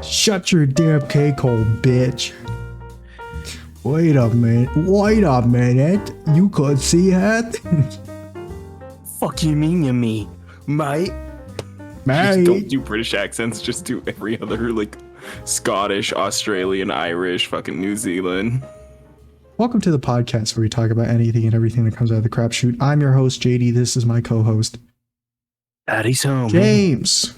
Shut your damn cake hole, bitch. Wait a minute. Wait a minute. You could see it? Fuck you mean you me, mate? Mate. Just don't do British accents. Just do every other, like, Scottish, Australian, Irish, fucking New Zealand. Welcome to the podcast where we talk about anything and everything that comes out of the crapshoot. I'm your host, JD. This is my co-host, Daddy's home. James.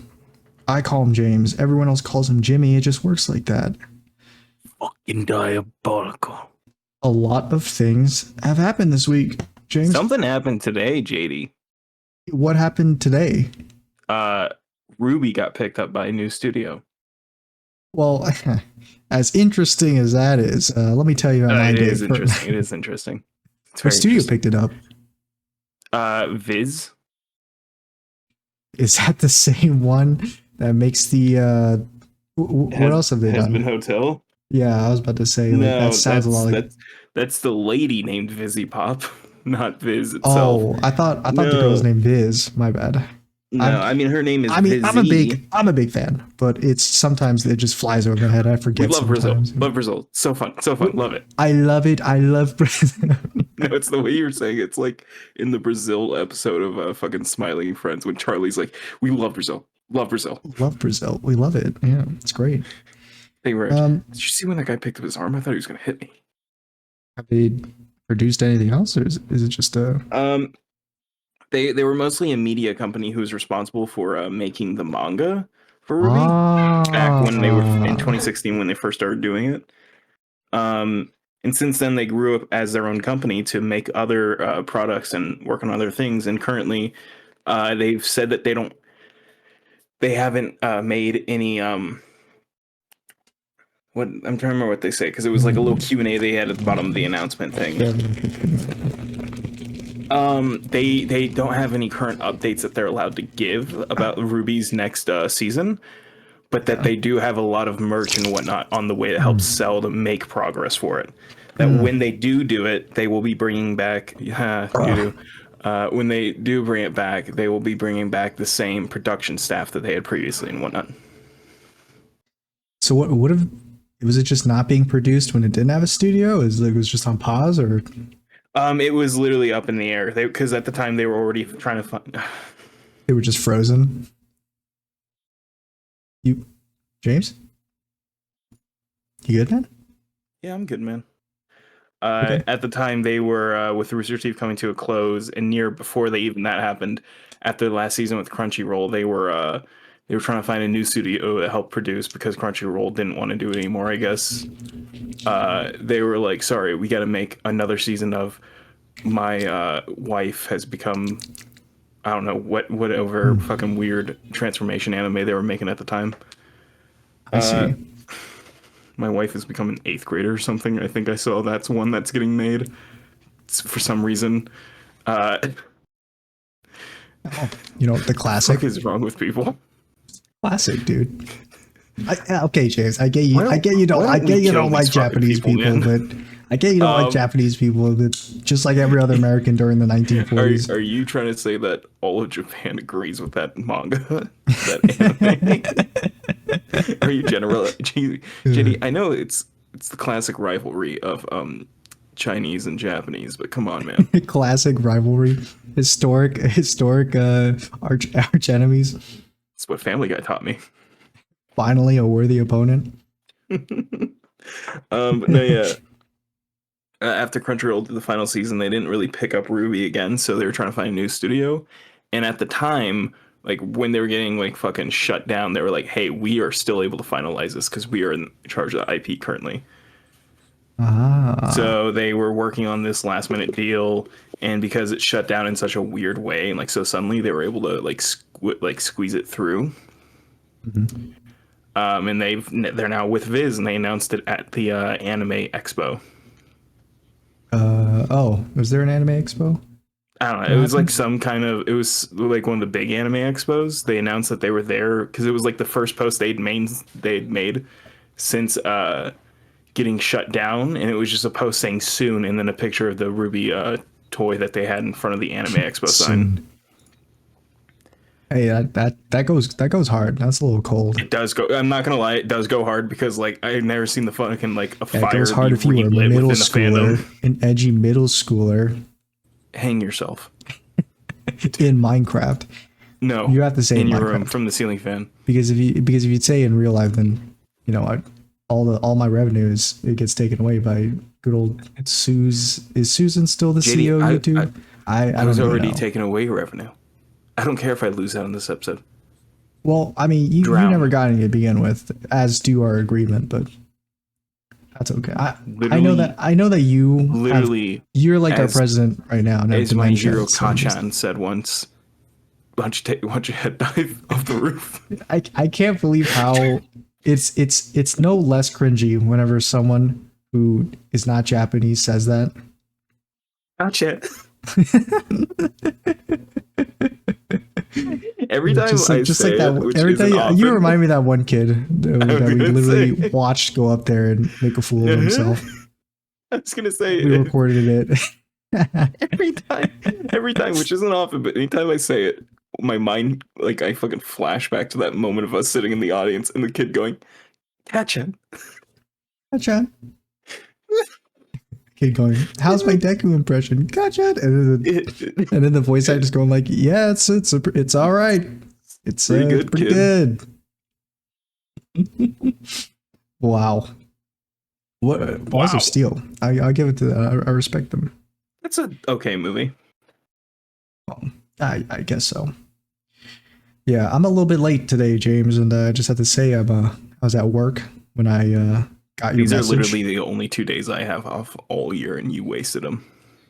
I call him James. Everyone else calls him Jimmy. It just works like that. Fucking diabolical. A lot of things have happened this week, James. Something happened today, JD. What happened today? Ruby got picked up by a new studio. Well, as interesting as that is, let me tell you how mine It did. is interesting. It is interesting. What studio picked it up? Viz. Is that the same one that makes the what else have they done? Husband Hotel. Yeah, I was about to say, like, No, that sounds a lot like that's the lady named Vizzy Pop, not Viz itself. Oh, I thought the girl was named Viz. My bad. No, I mean her name is. Vizzy. Vizzy. I'm a big fan, but it's sometimes it just flies over my head. I forget. We love sometimes. Brazil. Love Brazil. So fun. Love it. I love it. I love Brazil. No, it's the way you're saying it. It's like in the Brazil episode of fucking Smiling Friends when Charlie's like, "We love Brazil. Love Brazil. Love Brazil. We love it. Yeah, it's great." Hey, Rich, did you see when that guy picked up his arm? I thought he was gonna hit me. Have they produced anything else, or is it just a? They were mostly a media company who was responsible for making the manga for Ruby back when they were in 2016 when they first started doing it. And since then they grew up as their own company to make other products and work on other things. And currently, they've said that they haven't made any. What I'm trying to remember what they say because it was like a little Q&A they had at the bottom of the announcement thing. They don't have any current updates that they're allowed to give about Ruby's next season, but that they do have a lot of merch and whatnot on the way to help sell to make progress for it. That when they do it, they will be bringing back. When they do bring it back, they will be bringing back the same production staff that they had previously and whatnot. So what if was it just not being produced when it didn't have a studio? Is it was just on pause or? It was literally up in the air because at the time they were already trying to find. They were just frozen. You, James? You good, man? Yeah, I'm good, man. Okay. At the time they were with Rooster Teeth coming to a close, and before that happened, after the last season with Crunchyroll, they were trying to find a new studio to help produce because Crunchyroll didn't want to do it anymore, I guess. They were like, sorry, we got to make another season of my wife has become, I don't know, whatever fucking weird transformation anime they were making at the time. I see. My wife has become an 8th grader or something. I think I saw that's one that's getting made for some reason. The classic. What is wrong with people? Classic, dude. Okay, James, I get you. I get you don't like Japanese people, but I get you don't like Japanese people, but just like every other American during the 1940s. Are you trying to say that all of Japan agrees with that manga, that anime? Are you Jenny? I know it's the classic rivalry of Chinese and Japanese, but come on, man. Classic rivalry, historic arch enemies. That's what Family Guy taught me. Finally, a worthy opponent. No, yeah. After Crunchyroll did the final season, they didn't really pick up Ruby again, so they were trying to find a new studio. And at the time, like when they were getting like fucking shut down, they were like, "Hey, we are still able to finalize this because we are in charge of the IP currently." So they were working on this last minute deal, and because it shut down in such a weird way and like so suddenly, they were able to like squeeze it through. Mm-hmm. And they're now with Viz, and they announced it at the Anime Expo. Was there an Anime Expo? I don't know. It was like it was like one of the big anime expos. They announced that they were there because it was like the first post they'd made since getting shut down, and it was just a post saying soon, and then a picture of the Ruby toy that they had in front of the Anime Expo sign. Hey, that goes hard. That's a little cold. It does go. I'm not gonna lie, it does go hard because like I've never seen the fucking like a Yeah, it goes fire hard be if you were a relit middle within the schooler, fandom. an edgy middle schooler Hang yourself. in Minecraft. No, You have to say in in your room Minecraft from the ceiling fan. because if you say in real life, then you know all my revenue is it gets taken away by good old Suze. Is Susan still the JD, CEO of YouTube? I I don't was really already know. taking away revenue. I don't care if I lose out on this episode. Well, I mean, you never Drown. got any to begin with, as do our agreement, but that's okay. Literally, I know that literally, you're like our as president right now and have as my dementia. hero So just, Kachan said once, why don't you head dive off the roof? I can't believe how it's no less cringy whenever someone who is not Japanese says that. Gotcha. Every time I Just say like that. it, which Every isn't time you often, remind me of that one kid I was that we gonna literally say, watched go up there and make a fool of himself. I was gonna say We recorded it. every time, which isn't often, but anytime I say it, my mind, like, I fucking flash back to that moment of us sitting in the audience and the kid going, "Gotcha." Gotcha. Kid going, how's my Deku impression? Gotcha. And then the voice actor's going like, yeah, it's all right. It's Pretty good, pretty kid. good. Wow. What Balls Wow, of Steel? I'll give it to that. I respect them. that's a okay movie. I guess so. Yeah, I'm a little bit late today, James, and I just have to say I was at work when I got your These are message. literally the only 2 days I have off all year, and you wasted them.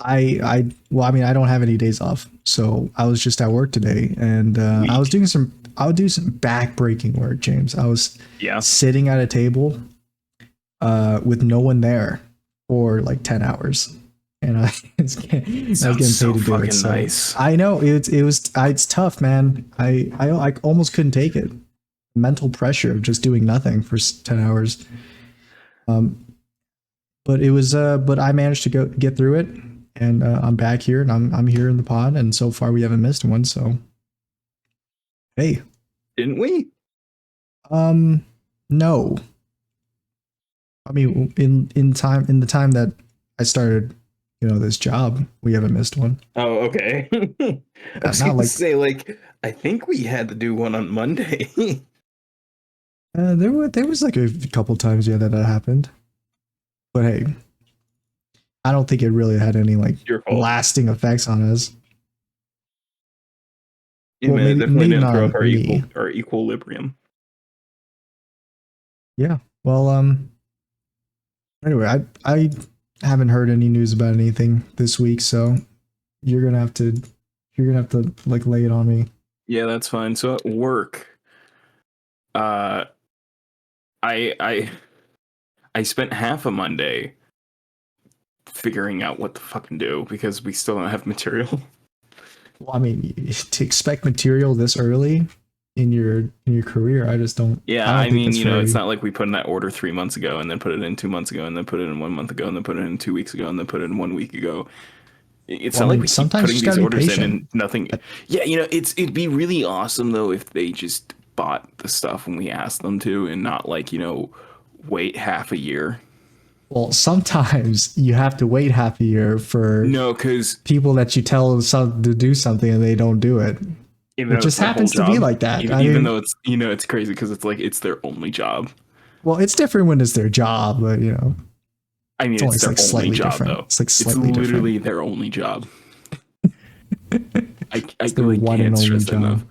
Well, I mean, I don't have any days off, so I was just at work today, and I was doing I would do some back-breaking work, James. I was Yeah, sitting at a table with no one there for like 10 hours, and I was getting sounds so paid to do fucking it. So nice. I know it's tough, man. I almost couldn't take it. Mental pressure of just doing nothing for 10 hours. But it was but I managed to get through it, and I'm back here, and I'm here in the pod, and so far we haven't missed one. So hey, Didn't we? no, I mean in the time that I started, this job, we haven't missed one. Oh, okay. I was Not gonna like say, like, I think we had to do one on Monday. there was like a couple times, yeah, that happened, but hey, I don't think it really had any like Your fault. lasting effects on us. Yeah, Well, man, it maybe definitely didn't not throw on up our me. equilibrium. Yeah. Well, anyway, I haven't heard any news about anything this week, so you're gonna have to like lay it on me. Yeah, that's fine. So at work, uh, I spent half a Monday figuring out what to fucking do because we still don't have material. Well, I mean, to expect material this early in your career, I just don't. Yeah, I don't I think mean, that's it's very. not like we put in that order 3 months ago and then put it in 2 months ago and then put it in 1 month ago and then put it in 2 weeks ago and then put it in 1 week ago. It's Well, I not like mean, we keep sometimes you putting just these gotta be orders in patient. and nothing. Yeah, it'd be really awesome though if they just bought the stuff when we asked them to and not like, wait half a year. Well, sometimes you have to wait half a year for No, because people that you tell to do something and they don't do it. even It though it's just their whole happens to be job, like that. I even mean, though it's crazy because it's like it's their only job. well, it's different when it's their job, but I mean, it's only it's their like only slightly job different. though. It's like It's slightly literally different. their only job. I It's their really one can't and only stress that enough.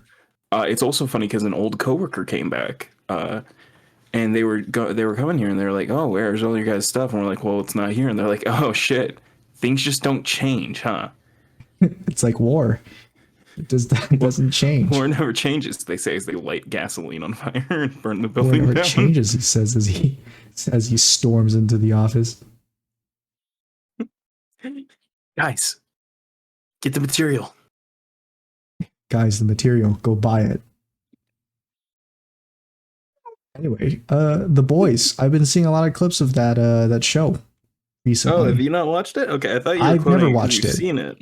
job. It's also funny because an old coworker came back, and they were coming here, and they're like, "Oh, where's all your guys' stuff?" And we're like, "Well, it's not here." And they're like, "Oh shit, things just don't change, huh?" It's like war. It doesn't change. War never changes. They say as they light gasoline on fire and burn the War building never down. changes, he says as he storms into the office. Guys, get the material. Guys, the material, go buy it. Anyway, The Boys. I've been seeing a lot of clips of that show Oh, recently. have you not watched it? Okay, I thought you were I've never quoting it 'cause watched you've it. seen it.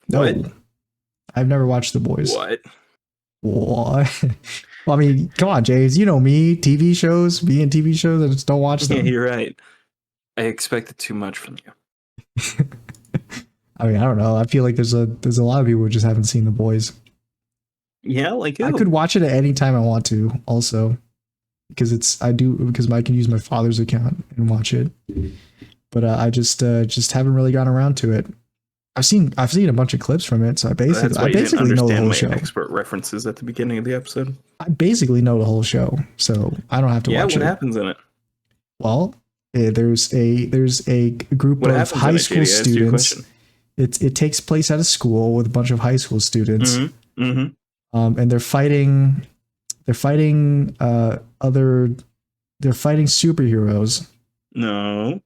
No, What? I've never watched The Boys. What? What? Well, I mean, come on, James. You know me. TV shows, me and TV shows. I just don't watch Yeah, them. you're right. I expected too much from you. I mean, I don't know. I feel like there's a lot of people who just haven't seen The Boys. Yeah, like I who? could watch it at any time I want to. Also, because I can use my father's account and watch it. But I just haven't really gotten around to it. I've seen a bunch of clips from it, so I That's why you didn't basically know the understand whole my show. expert references at the beginning of the episode. I basically know the whole show, so I don't have to Yeah, watch what it. happens in it? Well, there's a group What of happens high in it, school JD? I asked you a students. question. It takes place at a school with a bunch of high school students, Mm-hmm. Mm-hmm. and they're fighting superheroes, No.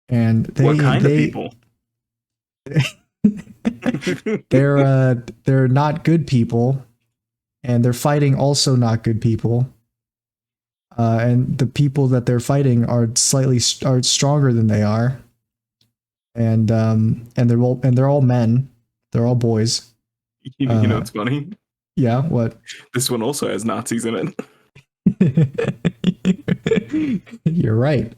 and What kind of people? they're not good people, and they're fighting also not good people. And the people that they're fighting are stronger than they are, and they're all men, they're all boys. You know, it's funny. Yeah, what? This one also has Nazis in You're right.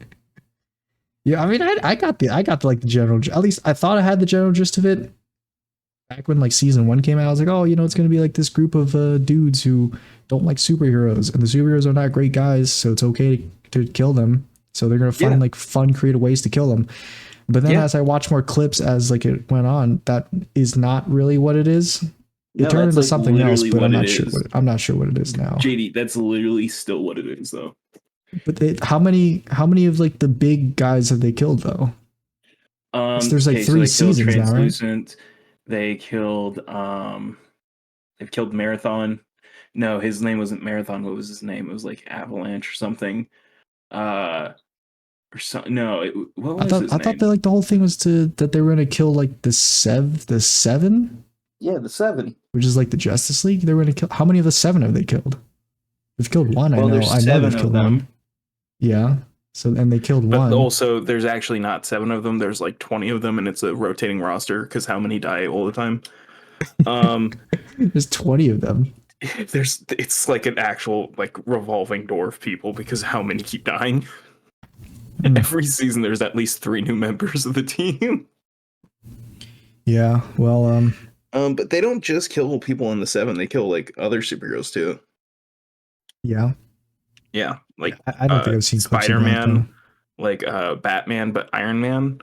Yeah, I mean, I got like the general. At least I thought I had the general gist of it. Back when like season 1 came out, I was like, oh, it's gonna be like this group of dudes who don't like superheroes, and the superheroes are not great guys, so it's okay to kill them. So they're gonna find like fun, creative ways to kill them. But then as I watched more clips as like it went on, that is not really what it is. It turned into something else, but I'm not sure what it is now. JD, that's literally still what it is, though. But how many of like the big guys have they killed though? There's like 3 seasons now, right? They killed they've killed Marathon. No, his name wasn't Marathon. What was his name? It was like Avalanche or something. Or so, no, what was his name? I thought that like the whole thing was that they were gonna kill like the seven. Yeah, the 7. Which is like the Justice League. They were gonna kill. How many of the 7 have they killed? They've killed one. Well, I know. there's I know 7 they've killed of them. one. Yeah. So and they killed but one. Also, there's actually not 7 of them. There's like 20 of them, and it's a rotating roster because how many die all the time? There's 20 of them. It's like an actual like revolving door of people because how many keep dying. Every season, there's at least 3 new members of the team. Yeah. Well. But they don't just kill people in the 7. They kill like other superheroes too. Yeah. Yeah, like I don't think I've seen Spider-Man, like Batman, but Iron Man.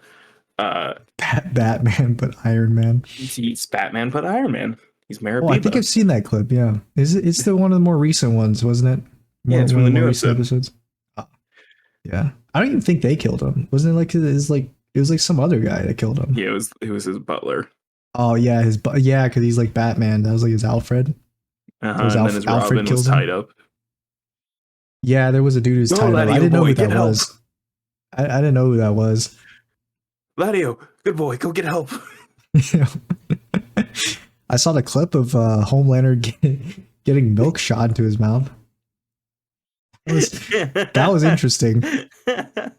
Batman, but Iron Man. He's Batman, but Iron Man. He's Mara. Oh, I think I've seen that clip. Yeah, it's the one of the more recent ones, wasn't it? Yeah, it's from the new episodes. Oh. Yeah, I don't even think they killed him. Wasn't it like it was like some other guy that killed him? Yeah, it was his butler. Oh yeah, because he's like Batman. That was like his Alfred. And then his Robin was tied up. Yeah, there was a dude who's tied up. I didn't know who that was. I didn't know who that was. Ladio, good boy, go get help. I saw the clip of Homelander getting milk shot into his mouth. That was interesting. That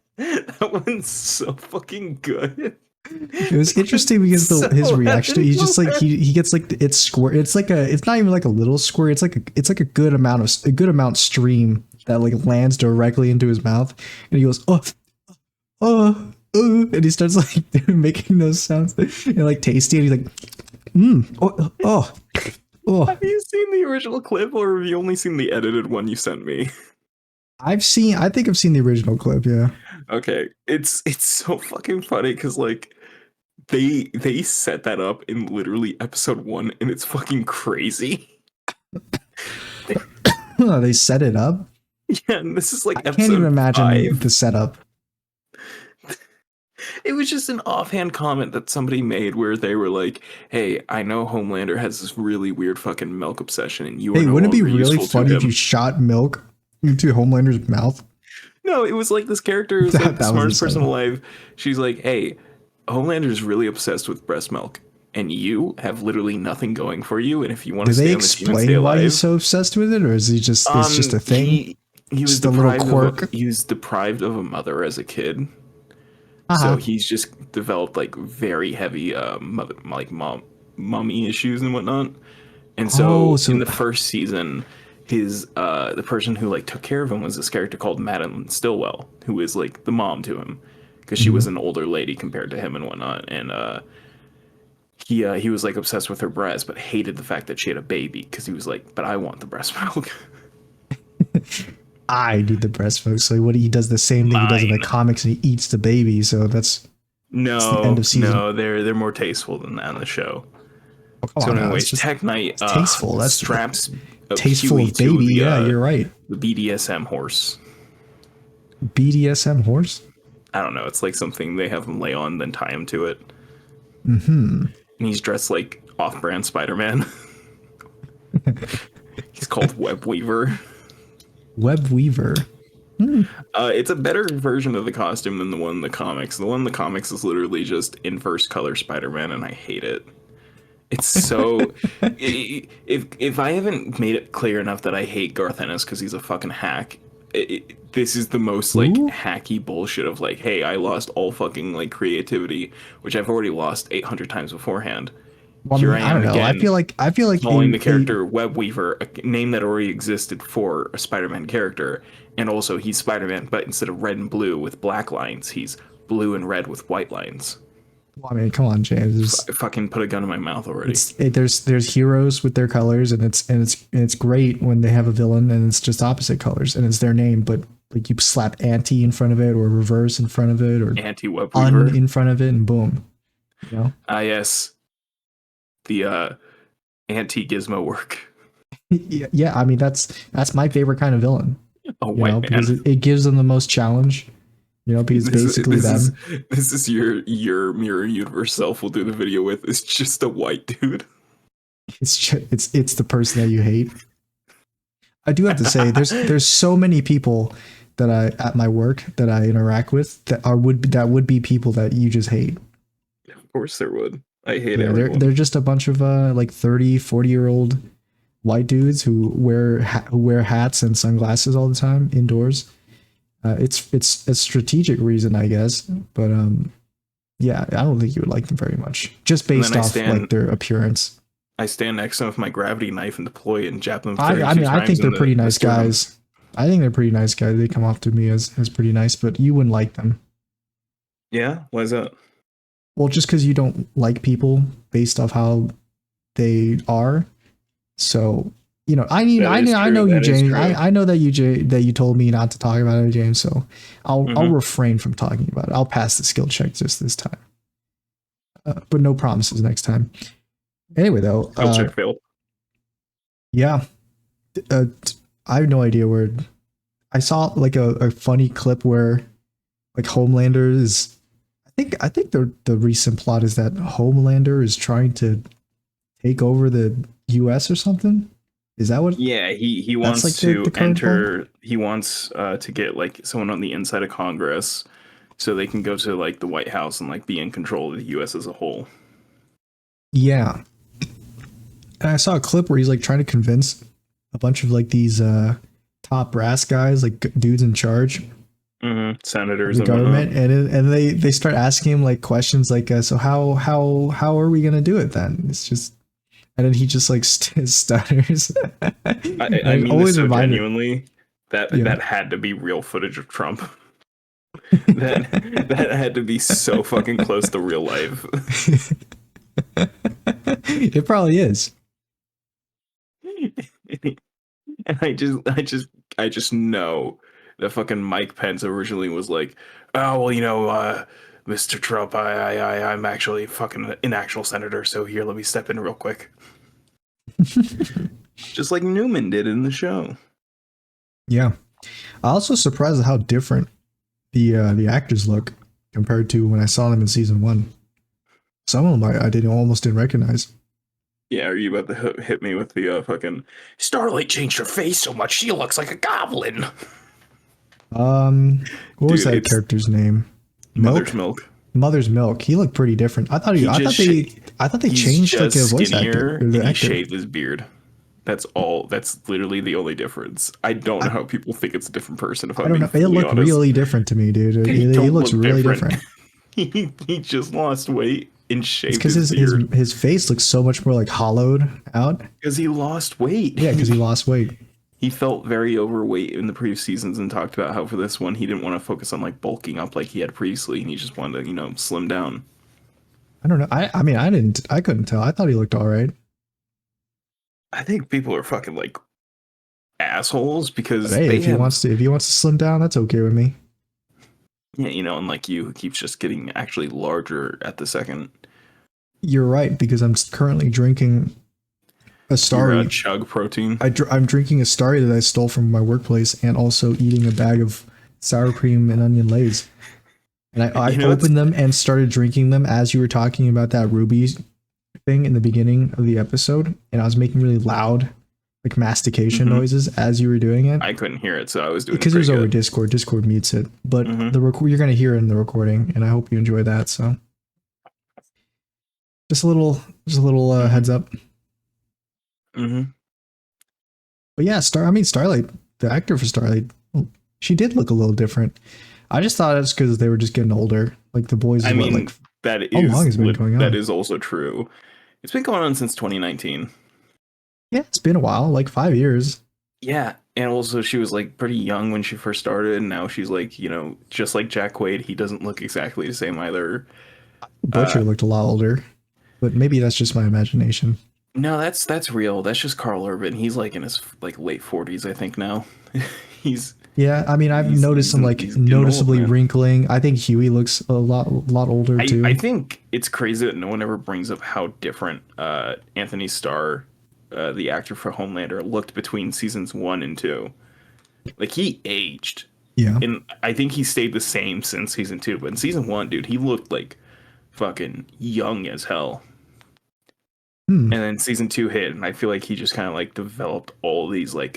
one's so fucking good. It was interesting because his reaction. He's just like he gets like it's squirt. It's not even like a little squirt. It's like a good amount stream that like lands directly into his mouth, and he goes and he starts like making those sounds and like tasty, and he's like oh. Have you seen the original clip, or have you only seen the edited one you sent me? I think I've seen the original clip. Yeah. Okay, it's so fucking funny because like they set that up in literally episode 1, and it's fucking crazy. They set it up. Yeah, and this is like I can't even imagine 5. the setup. It was just an offhand comment that somebody made where they were like, "Hey, I know Homelander has this really weird fucking milk obsession, and you are no wouldn't it be longer really useful funny if you shot milk into Homelander's mouth?" No, it was like this character is like the smartest person alive. She's like, "Hey, Homelander's really obsessed with breast milk, and you have literally nothing going for you. And if you want to stay on the team and stay alive, why he's so obsessed with it, or is he just it's just a thing? He was deprived of a mother as a kid. So he's just developed like very heavy mommy issues and whatnot. And Oh, so in so the first season, his the person who like took care of him was this character called Madeline Stillwell, who is like the mom to him, because she was mhm. an older lady compared to him and whatnot. And he was like obsessed with her breast, but hated the fact that she had a baby because he was like, but I want the breast milk. I do the breast milk. So what he does the same thing he does in the Mine. comics, and he eats the baby. So that's the end No, of season. no, they're more tasteful than that on the show. Oh, come So, on now, it's anyways, just Tech Knight it's tasteful. That's straps tasteful Huey of baby. to Yeah, you're right. the BDSM horse. BDSM horse. I don't know. It's like something they have him lay on, then tie him to it. Hmm. And he's dressed like off-brand Spider-Man. He's called Web Weaver. Web Weaver. It's a better version of the costume than the one in the comics. The one in the comics is literally just inverse color Spider-Man, and I hate it. It's so. If I haven't made it clear enough that I hate Garth Ennis because he's a fucking hack, this is the most like Ooh. hacky bullshit of like, hey, I lost all fucking like creativity, which I've already lost 800 times beforehand. Well, I Here mean, I I am don't know. again, I feel like calling the character Web Weaver, a name that already existed for a Spider-Man character, and also he's Spider-Man, but instead of red and blue with black lines, he's blue and red with white lines. well, I mean, come on, James. I fucking put a gun in my mouth already. There's heroes with their colors, and it's great when they have a villain and it's just opposite colors and it's their name, but like you slap anti in front of it or reverse in front of it or Anti-Web un Weaver. in front of it, and boom, you know. Ah, yes. The anti-Gizmo work. Yeah. I mean, that's my favorite kind of villain. A You white know, man. because it gives them the most challenge. You know, because basically them. This is your mirror universe self will do the video with. It's just a white dude. It's the person that you hate. I do have to say, there's so many people that I at my work that I interact with that would be people that you just hate. Of course there would. I hate Yeah, everyone. they're just a bunch of like 30, 40-year-old white dudes who wear hats and sunglasses all the time indoors. It's a strategic reason, I guess, but yeah, I don't think you would like them very much, just based off like their appearance. I stand next to them with my gravity knife and deploy it and jab them. I mean, I think they're pretty nice guys. I think they're pretty nice guys. They come off to me as pretty nice, but you wouldn't like them. Yeah, why is that? Well, just because you don't like people based off how they are. So, you know, I know you, James. I know that you told me not to talk about it, James. So I'll refrain from talking about it. I'll pass the skill check just this time, but no promises next time. Anyway, though, Skill check failed. Yeah, I have no idea where. I saw like a funny clip where like Homelander is. I think the recent plot is that Homelander is trying to take over the U.S. or something. Is that what? Yeah, he wants like to the current enter. plan? He wants to get like someone on the inside of Congress, so they can go to like the White House and like be in control of the U.S. as a whole. Yeah, and I saw a clip where he's like trying to convince a bunch of like these top brass guys, like dudes in charge. Senators, the government, and they start asking him like questions like, so how are we gonna do it then? It's just, and then he just like stutters. I mean, always so genuinely that had to be real footage of Trump. that had to be so fucking close to real life. It probably is. And I just know that fucking Mike Pence originally was like, oh well, you know, Mr. Trump, I'm actually fucking an actual senator, so here, let me step in real quick. Just like Newman did in the show. Yeah, I also surprised at how different the actors look compared to when I saw them in season 1. Some of them I almost didn't recognize. Yeah, are you about to hit me with the fucking Starlight changed her face so much she looks like a goblin? What was that character's name? Mother's Milk. Mother's Milk. He looked pretty different. I thought they changed like a voice actor. And he shaved his beard. That's all. That's literally the only difference. I don't know how people think it's a different person. If I don't know, it looked really different to me, dude. He looks really different. He just lost weight. in shape. It's because his face looks so much more like hollowed out. Because he lost weight. Yeah, because he lost weight. He felt very overweight in the previous seasons and talked about how for this one he didn't want to focus on like bulking up like he had previously, and he just wanted to, slim down. I don't know. I mean, I couldn't tell. I thought he looked all right. I think people are fucking like assholes because hey, if he wants to slim down, that's okay with me. Yeah, and like you, who keeps just getting actually larger at the second. You're right, because I'm currently drinking a Starry. Chug protein. I'm drinking a Starry that I stole from my workplace, and also eating a bag of sour cream and onion lays. And I opened them and started drinking them as you were talking about that Ruby thing in the beginning of the episode, and I was making really loud, like mastication noises as you were doing it. I couldn't hear it, so I was doing because it was over Discord. Discord mutes it, but you're gonna hear it in the recording, and I hope you enjoy that. So, just a little heads up. But yeah, Starlight, the actor for Starlight, she did look a little different. I just thought it's because they were just getting older. Like the boys. That is is also true. It's been going on since 2019. Yeah, it's been a while, like 5 years. Yeah, and also she was like pretty young when she first started, and now she's like, just like Jack Quaid, he doesn't look exactly the same either. Butcher looked a lot older, but maybe that's just my imagination. No, that's real. That's just Carl Urban. He's like in his like late 40s, I think now. Yeah, I mean, I've noticed him like noticeably wrinkling. I think Huey looks a lot older too. I think it's crazy that no one ever brings up how different Anthony Starr, the actor for Homelander, looked between seasons 1 and 2. Like he aged. Yeah. And I think he stayed the same since season 2. But in season 1, dude, he looked like fucking young as hell. And then season 2 hit, and I feel like he just kind of like developed all these like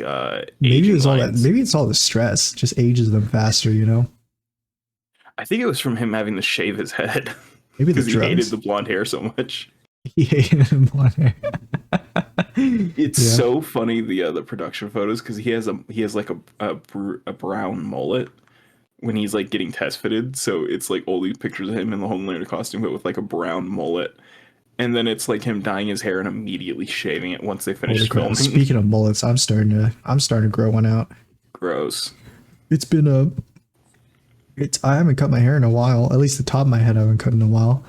maybe it's all that. Maybe it's all the stress, just ages them faster. I think it was from him having to shave his head. Maybe because he hated the blonde hair so much. He hated the blonde hair. It's so funny the production photos because he has like a brown mullet when he's like getting test fitted. So it's like all these pictures of him in the Homelander costume, but with like a brown mullet. And then it's like him dyeing his hair and immediately shaving it once they finish filming. Speaking of mullets, I'm starting to grow one out. Gross. It's been I haven't cut my hair in a while. At least the top of my head I haven't cut in a while.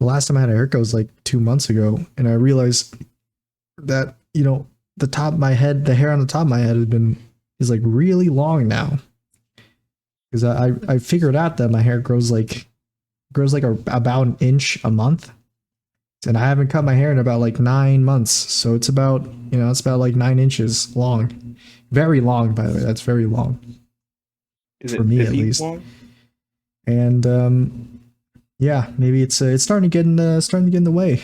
The last time I had a haircut was like 2 months ago, and I realized that the top of my head, the hair on the top of my head is like really long now. Because I figured out that my hair grows like about an inch a month. And I haven't cut my hair in about like 9 months. So it's about like 9 inches long. Very long, by the way. That's very long. For me, at least. Long? And yeah, maybe it's starting to get in the way.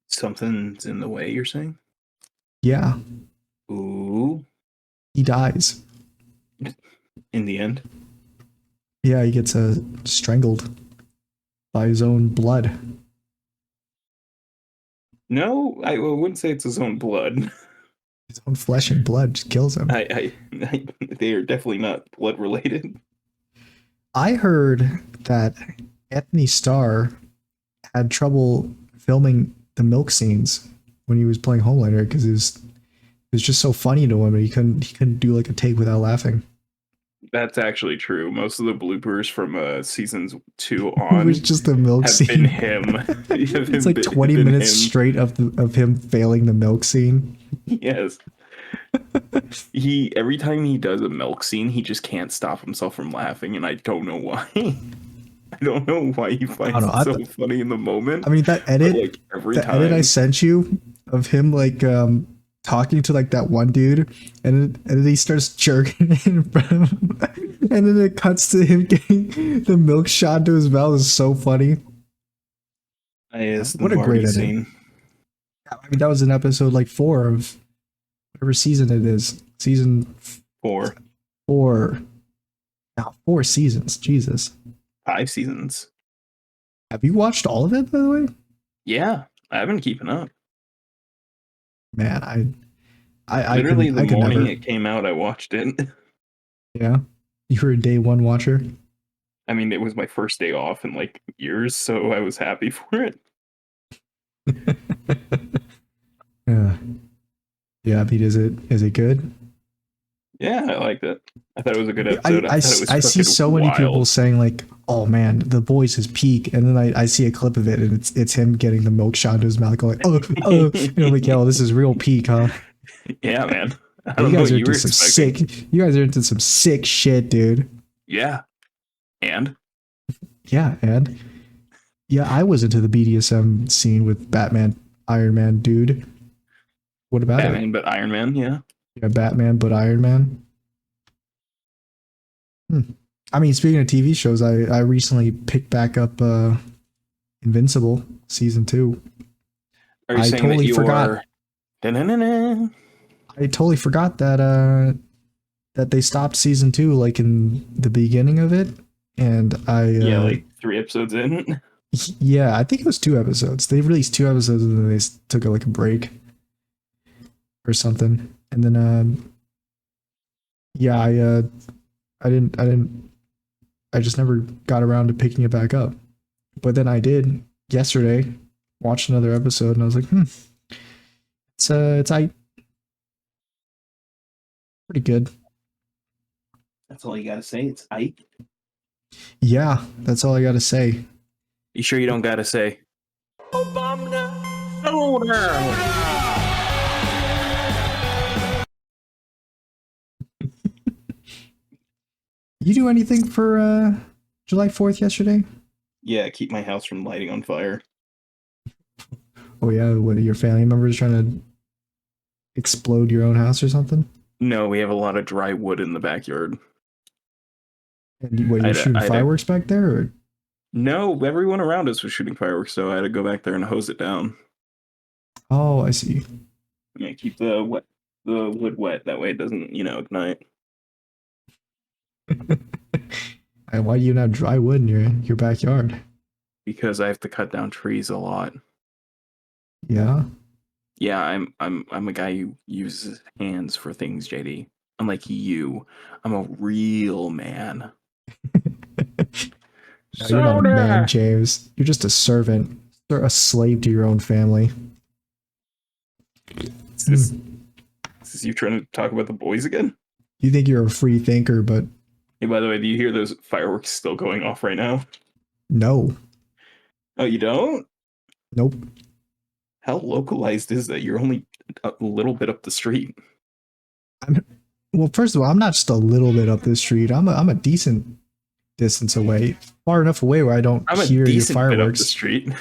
Something's in the way, you're saying? Yeah. Ooh. He dies. In the end? Yeah, he gets strangled by his own blood. No, I wouldn't say it's his own blood. His own flesh and blood just kills him. They are definitely not blood related. I heard that Anthony Starr had trouble filming the milk scenes when he was playing Homelander because it was just so funny to him, and he couldn't do like a take without laughing. That's actually true. Most of the bloopers from seasons 2 on it was just the milk scene. Been him. It's like 20 minutes straight of him failing the milk scene. Yes. Every time he does a milk scene, he just can't stop himself from laughing, and I don't know why. I don't know why he finds it so funny in the moment. I mean, that edit, like edit I sent you of him like talking to like that one dude, and then he starts jerking in front of him, and then it cuts to him getting the milk shot to his mouth. Is so funny. What a great scene. I mean, that was in episode like 4 of whatever season it is. Season 4. 4. Now 4 seasons. Jesus. 5 seasons. Have you watched all of it, by the way? Yeah, I haven't keeping up. Man, I literally the morning it came out, I watched it. Yeah, you were a day one watcher. I mean, it was my first day off in like years, so I was happy for it. Yeah. Yeah, Pete, is it good? Yeah, I liked it. I thought it was a good I, episode. I, I thought it was I see so wild. many people saying like, "Oh man, The Boys is peak," and then I see a clip of it, and it's him getting the milk shot into his mouth, going, like, yo, this is real peak, huh? Yeah, man. I Yeah, don't know what you were expecting. You guys are into some sick shit, dude. Yeah, and Yeah, and yeah, I was into the BDSM scene with Batman, Iron Man, dude. What about Batman, but Iron Man. Yeah. Yeah, Batman, but Iron Man. I mean, speaking of TV shows, I recently picked back up Invincible season 2. Are you I saying totally that you forgot. are? Da-na-na-na. I totally forgot that they stopped season 2 like in the beginning of it, and Yeah, like 3 episodes in. Yeah, I think it was 2 episodes. They released 2 episodes and then they took like a break or something, and then yeah, I just never got around to picking it back up. But then I did yesterday, watched another episode, and I was like, it's pretty good. That's all you gotta say. It's Ike. Yeah, that's all I gotta say. You sure you don't gotta say? Obama You do anything for July 4th yesterday? Yeah, keep my house from lighting on fire. Oh yeah, what, your family members trying to explode your own house or something? No, we have a lot of dry wood in the backyard. And what, you're shooting fireworks back there? Or? No, everyone around us was shooting fireworks, so I had to go back there and hose it down. Oh, I see. Yeah, keep the wood wet. That way it doesn't, ignite. And why do you not have dry wood in your backyard? Because I have to cut down trees a lot. Yeah. Yeah, I'm a guy who uses his hands for things, JD. Unlike you, I'm a real man. No, you're not a man, James. You're just a servant. You're a slave to your own family. Is this you trying to talk about The Boys again? You think you're a free thinker, but... Hey, by the way, do you hear those fireworks still going off right now? No. Oh, you don't? Nope. How localized is that? You're only a little bit up the street. Well, first of all, I'm not just a little bit up the street. I'm a decent distance away, far enough away where I don't hear your fireworks. Bit up the street.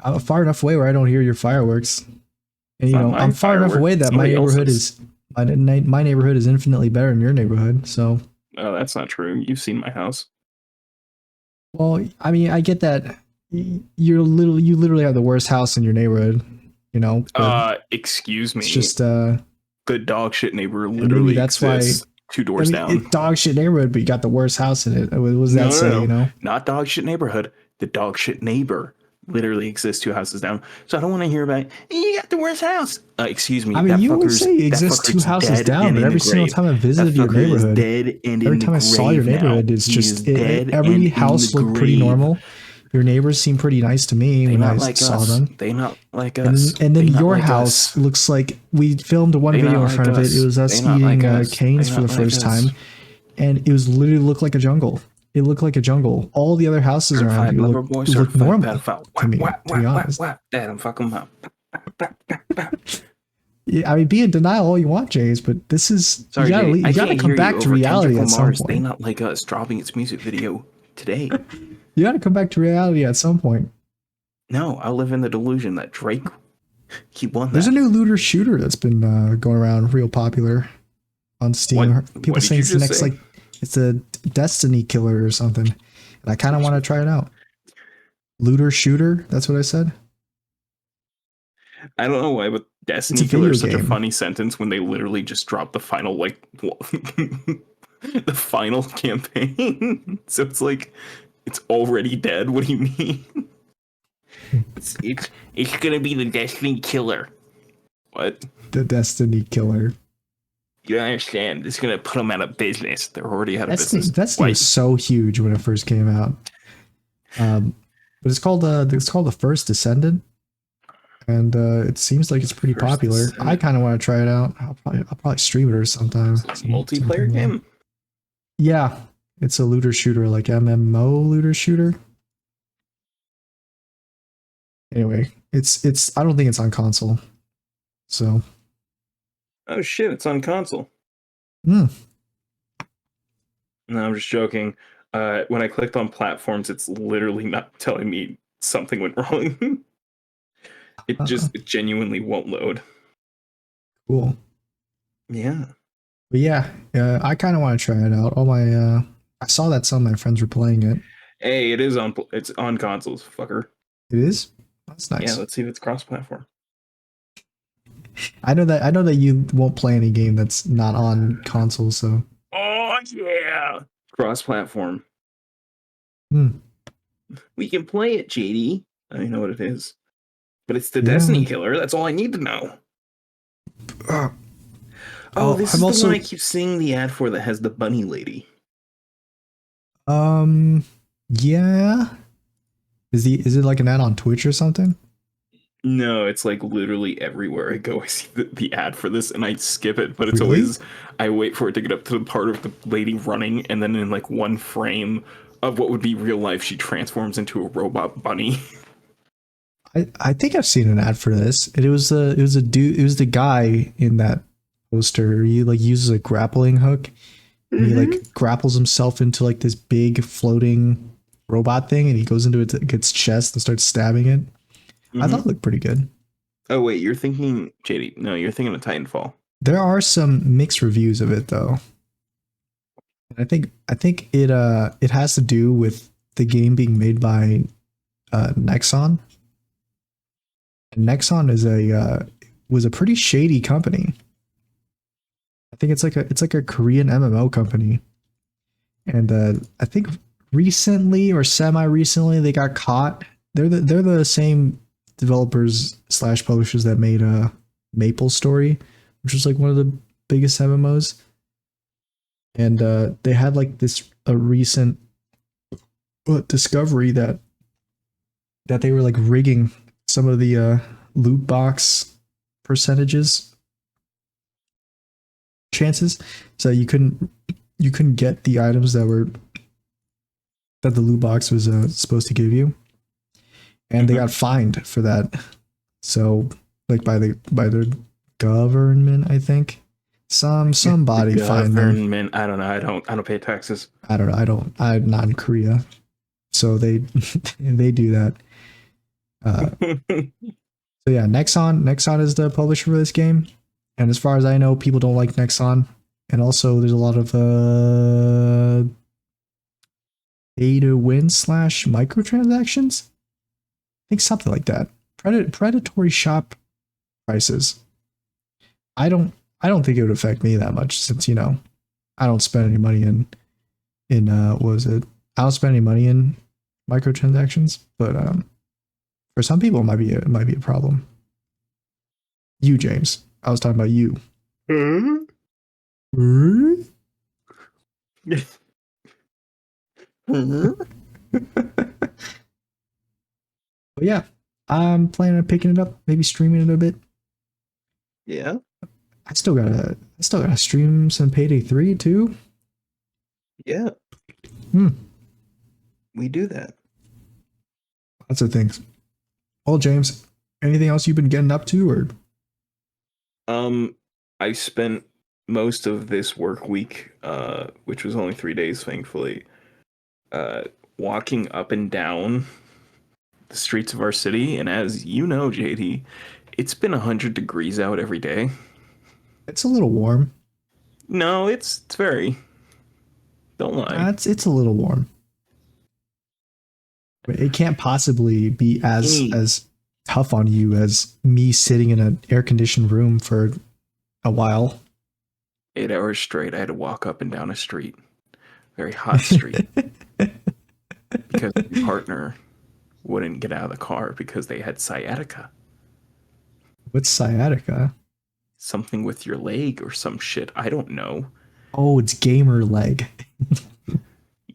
I'm far enough away where I don't hear your fireworks, and I'm far enough away that my neighborhood is infinitely better than your neighborhood. So, oh, that's not true. You've seen my house. Well, I mean, I get that you literally have the worst house in your neighborhood. Excuse me. It's just the dog shit neighbor literally that's exists 2 doors down. It's dog shit neighborhood, but you got the worst house in it. What does that say? Not dog shit neighborhood. The dog shit neighbor literally exists 2 houses down. So I don't want to hear about you got the worst house. Excuse me. I mean, you would say it exists 2 houses down, but every single time I visited your neighborhood, every time I saw your neighborhood, it's just every house looked pretty normal. Your neighbors seem pretty nice to me when I saw them. They not like us. And then your house looks like we filmed one video in front of it. It was us eating canes for the first time, and it was literally looked like a jungle. It looked like a jungle. All the other houses around you look normal to me, to be honest. Dad, I'm fucking up. Yeah, I mean, be in denial all you want, James, but this is you gotta come back to reality at some point. They not like us dropping its music video today. You gotta come back to reality at some point. No, I live in the delusion that Drake, he won that. There's a new looter shooter that's been going around real popular on Steam. People saying it's the next it's a Destiny killer or something. And I kind of want to try it out. Looter shooter, that's what I said. I don't know why, but Destiny killer is such a funny sentence when they literally just drop the final the final campaign. So it's like it's already dead. What do you mean? It's gonna be the Destiny killer. What? The Destiny killer. You don't understand. It's gonna put them out of business. They're already out of business. Destiny was so huge when it first came out. But it's called the First Descendant, and it seems like it's pretty popular. I kind of want to try it out. I'll probably stream it or sometime. Multiplayer game. Yeah, it's a looter shooter, like MMO looter shooter. Anyway, it's. I don't think it's on console. So. Oh shit! It's on console. Hmm. No, I'm just joking. When I clicked on platforms, it's literally not telling me something went wrong. It genuinely won't load. Cool. Yeah. But yeah, I kind of want to try it out. I saw that some of my friends were playing it. Hey, it's on consoles, fucker. It is? That's nice. Yeah, let's see if it's cross-platform. I know that you won't play any game that's not on console, so. Oh yeah, cross-platform. Hmm. We can play it, JD. I don't know what it is, but it's the Destiny killer. That's all I need to know. This is the one I keep seeing the ad for that has the bunny lady. Yeah. Is it like an ad on Twitch or something? No, it's like literally everywhere I go, I see the ad for this and I skip it, but it's always, I wait for it to get up to the part of the lady running, and then in like one frame of what would be real life, she transforms into a robot bunny. I think I've seen an ad for this. It was the guy in that poster. He like uses a grappling hook. And he like grapples himself into like this big floating robot thing, and he goes into its chest and starts stabbing it. I thought it looked pretty good. Oh wait, you're thinking JD? No, you're thinking of Titanfall. There are some mixed reviews of it though. I think it has to do with the game being made by Nexon. And Nexon was a pretty shady company. I think it's like a Korean MMO company, and I think recently or semi-recently they got caught. They're the same developers / publishers that made Maple Story, which was like one of the biggest MMOs. And they had like a recent discovery that they were like rigging some of the loot box percentages chances, so you couldn't get the items that the loot box was supposed to give you, and they got fined for that. So like by their government, I think somebody fined them. I don't know. I don't pay taxes. I don't know. I'm not in Korea, so they do that. So yeah, Nexon is the publisher for this game. And as far as I know, people don't like Nexon. And also there's a lot of pay to win / microtransactions. I think something like that. Predatory shop prices. I don't think it would affect me that much, since I don't spend any money in what was it? I don't spend any money in microtransactions, but for some people it might be a problem. You, James. I was talking about you. But yeah, I'm planning on picking it up, maybe streaming it a bit. Yeah. I still gotta stream some Payday 3 too. Yeah. We do that. Lots of things. Well, James, anything else you've been getting up to, or? I spent most of this work week, which was only 3 days, thankfully, walking up and down the streets of our city. And as you know, JD, it's been 100 degrees out every day. It's a little warm. No, it's very. Don't lie. It's a little warm. But it can't possibly be as tough on you as me sitting in an air-conditioned room for a while. 8 hours straight, I had to walk up and down a street. Very hot street. Because my partner wouldn't get out of the car because they had sciatica. What's sciatica? something with your leg or some shit. I don't know. Oh, it's gamer leg.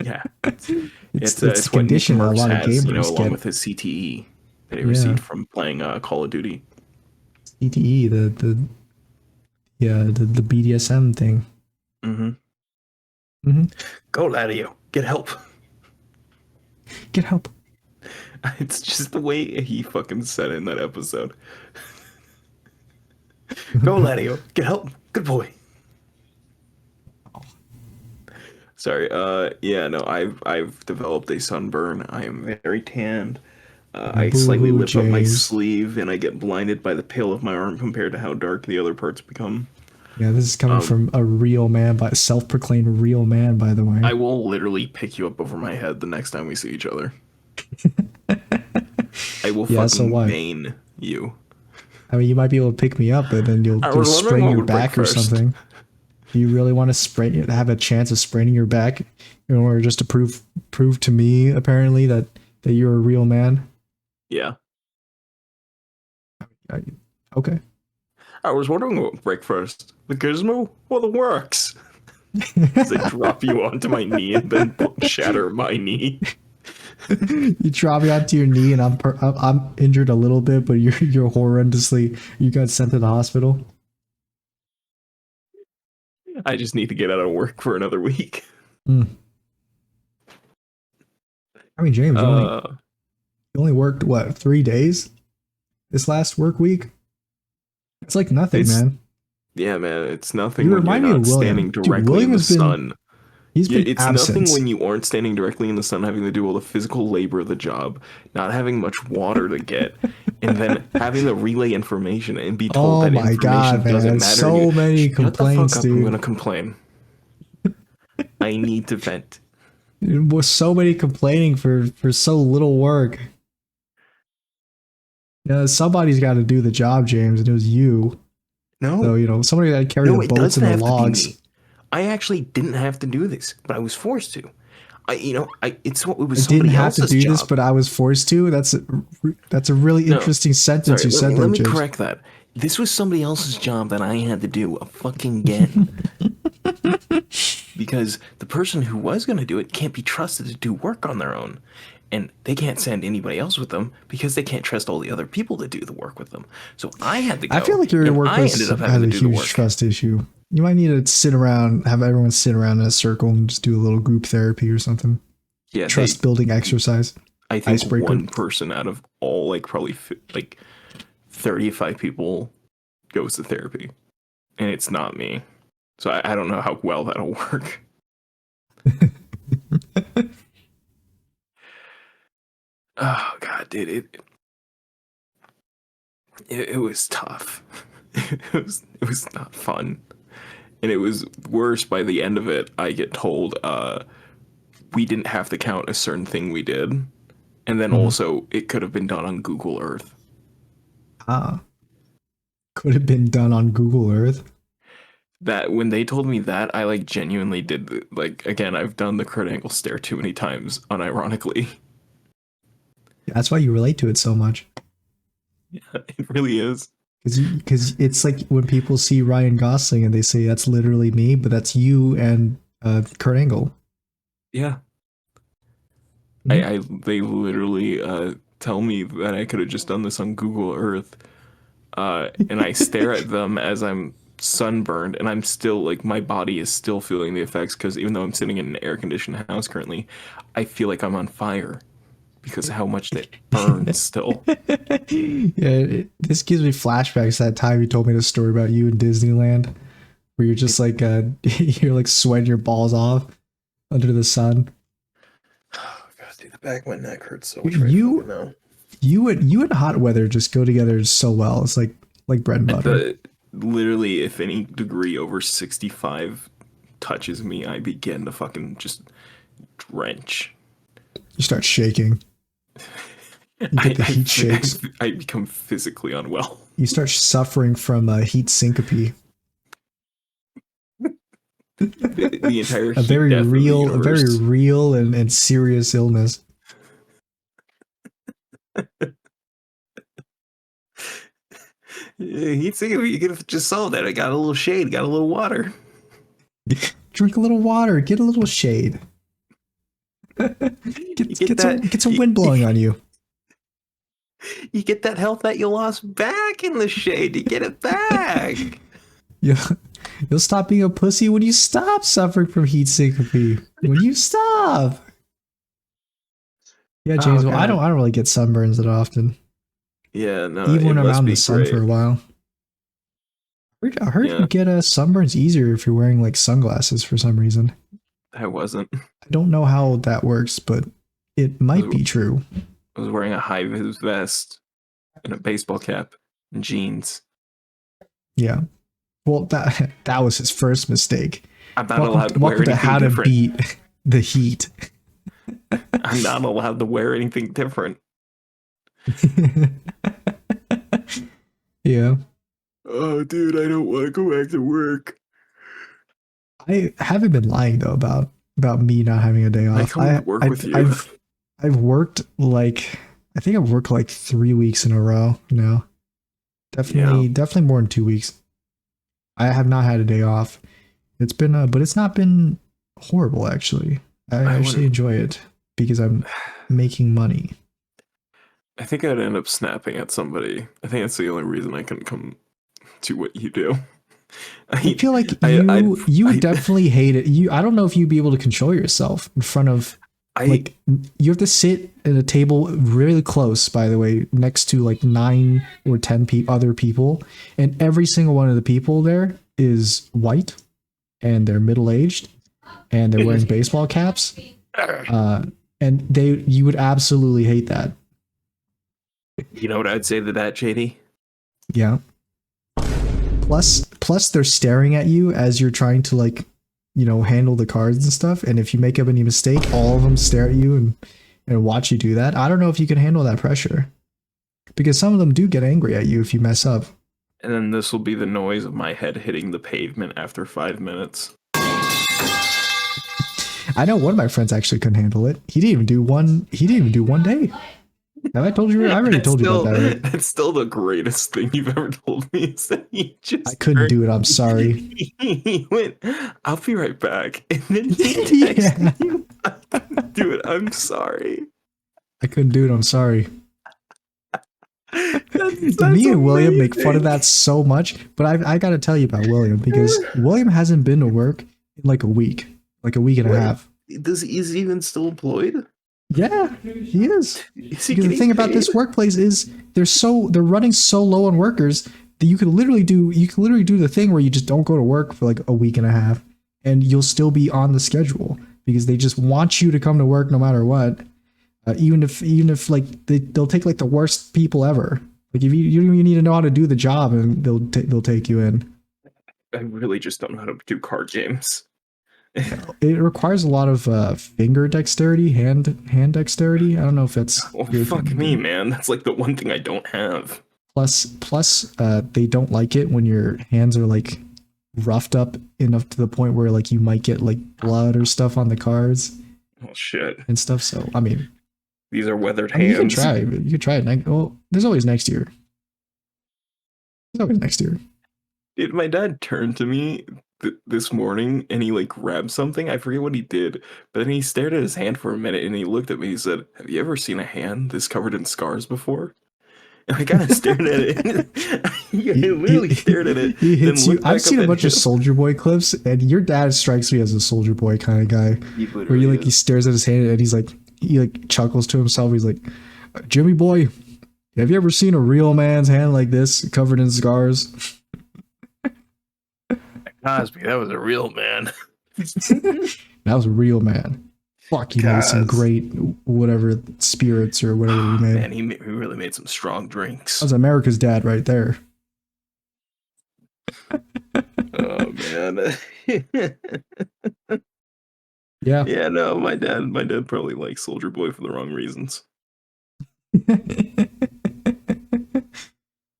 Yeah, It's a it's what Nick condition that a Merckx lot of has, gamers along get. with his CTE that he Yeah, received from playing Call of Duty. CTE, the BDSM thing. Mm-hmm. Hmm. Go, Ladio, get help. Get help. It's just the way he fucking said it in that episode. Go, Ladio, get help. Good boy. Sorry. Yeah. No. I've developed a sunburn. I am very tanned. I Boo slightly hoo, lift up my James. sleeve, and I get blinded by the pale of my arm compared to how dark the other parts become. Yeah, this is coming Um, from a real man, by self-proclaimed real man, by the way. I will literally pick you up over my head the next time we see each other. I will Yeah, so fucking what? maim you. I mean, you might be able to pick me up, but then I you'll was wondering sprain what your would break back or first. something. Do you really want to have a chance of spraining your back in order just to prove to me apparently that you're a real man? Yeah. I, okay. I was wondering what would break first, the gizmo or the works? As I drop you onto my knee and then shatter my knee. You drop me onto your knee, and I'm injured a little bit, but you're horrendously. You got sent to the hospital. I just need to get out of work for another week. Mm. I mean, James, you only worked what 3 days this last work week? It's like nothing, man. Yeah, man, it's nothing You when you're remind me not of William. standing Dude, directly William in the has been sun. he's been It's absent. nothing when you aren't standing directly in the sun, having to do all the physical labor of the job, not having much water to get, and then having to relay information and be told Oh that my information god, man! doesn't matter. So many Shut the fuck complaints, up! I'm dude. gonna complain. I need to vent. It was so many complaining for so little work. Yeah, somebody's got to do the job, James, and it was you. No, So somebody that carry no, the it boats doesn't and the have to be logs. me. I actually didn't have to do this, but I was forced to. It was I didn't somebody have to else's do job. this, but I was forced to. That's a really No, interesting sentence sorry, you said there, let me James. correct that. This was somebody else's job that I had to do again. Because the person who was going to do it can't be trusted to do work on their own. And they can't send anybody else with them because they can't trust all the other people to do the work with them. So I had to go. I feel like your and I workplace ended up has having a to do the huge work. trust issue. You might need to sit around, have everyone sit around in a circle and just do a little group therapy or something. Yeah, Trust building exercise. I think Icebreaker. one person out of all, probably 35 people goes to therapy. And it's not me. So I don't know how well that'll work. Oh god, dude, it was tough. It was not fun, and it was worse by the end of it. I get told we didn't have to count a certain thing we did, and then also it could have been done on Google Earth. Could have been done on Google Earth. That when they told me that, I genuinely did again. I've done the Kurt Angle stare too many times, unironically. That's why you relate to it so much. Yeah, it really is. Because it's like when people see Ryan Gosling and they say that's literally me, but that's you and Kurt Angle. Yeah. They literally tell me that I could have just done this on Google Earth, and I stare at them as I'm sunburned, and I'm still my body is still feeling the effects because even though I'm sitting in an air conditioned house currently, I feel like I'm on fire because of how much it burns still. Yeah, this gives me flashbacks to that time you told me the story about you in Disneyland, where you're just you're sweating your balls off under the sun. Oh god, dude, the back of my neck hurts so much right now. You and hot weather just go together so well. It's like bread and butter. Literally, if any degree over 65 touches me, I begin to fucking just drench. You start shaking. You get the heat shakes. I become physically unwell. You start suffering from heat syncope. The entire a very real and serious illness. He'd say you could just solve that. I got a little shade, got a little water. Drink a little water, get a little shade. Get some wind blowing on you. You get that health that you lost back in the shade. You get it back. You'll stop being a pussy when you stop suffering from heat syncope. When you stop. Yeah, James. Well, I don't really get sunburns that often. Yeah, no. Even when I'm out in the sun for a while. I heard you get sunburns easier if you're wearing like sunglasses for some reason. I wasn't. I don't know how that works, but it might be true. I was wearing a high-vis vest and a baseball cap and jeans. Yeah. Well, that was his first mistake. I'm not allowed to wear anything different. How to beat the heat. I'm not allowed to wear anything different. Yeah. Oh, dude, I don't want to go back to work. I haven't been lying though about me not having a day off. I come to work with you. I've worked like I think I've worked like 3 weeks in a row now. Definitely more than 2 weeks. I have not had a day off. It's been but it's not been horrible actually. I actually enjoy it because I'm making money. I think I'd end up snapping at somebody. I think that's the only reason I can come to what you do. I feel like you would definitely hate it. I don't know if you'd be able to control yourself in front of like you have to sit at a table really close, by the way, next to like 9 or 10 other people, and every single one of the people there is white and they're middle-aged and they're wearing baseball caps. And you would absolutely hate that. You know what I'd say to that, JD? Yeah. Plus they're staring at you as you're trying to like, handle the cards and stuff. And if you make up any mistake, all of them stare at you and watch you do that. I don't know if you can handle that pressure because some of them do get angry at you if you mess up. And then this will be the noise of my head hitting the pavement after 5 minutes. I know one of my friends actually couldn't handle it. He didn't even do one day. Have I told you? I already told you about that, right? That's still the greatest thing you've ever told me. Is that I couldn't do it. I'm sorry. He went, I'll be right back. And then he texted you, I couldn't do it. I'm sorry. I couldn't do it. I'm sorry. That's Me and William make fun of that so much, but I got to tell you about William because William hasn't been to work in like a week and a half. Is he even still employed? Yeah, he is. Because the thing about this workplace is they're running so low on workers that you could literally do the thing where you just don't go to work for like a week and a half and you'll still be on the schedule because they just want you to come to work no matter what. Even if like they'll take like the worst people ever. Like if you need to know how to do the job and they'll take you in. I really just don't know how to do card games. It requires a lot of finger dexterity, hand dexterity. I don't know if that's. Oh, fuck me, man. That's like the one thing I don't have. Plus, they don't like it when your hands are like roughed up enough to the point where like you might get like blood or stuff on the cards. Oh shit. And stuff. So I mean, these are weathered hands. You can try it. Well, there's always next year. Dude, my dad turned to me this morning and he like grabbed something. I forget what he did, but then he stared at his hand for a minute and he looked at me. He said, "Have you ever seen a hand this covered in scars before?" And I kind of stared at it. He literally stared at it. He hits you. I've seen a bunch of Soldier Boy clips, and your dad strikes me as a Soldier Boy kind of guy. Where he stares at his hand and he chuckles to himself. He's like, "Jimmy boy, have you ever seen a real man's hand like this covered in scars?" Cosby, that was a real man. That was a real man. Fuck, he made some great whatever spirits or whatever he made. Man, he really made some strong drinks. That was America's dad right there. Oh man. Yeah. Yeah, no, my dad probably likes Soldier Boy for the wrong reasons.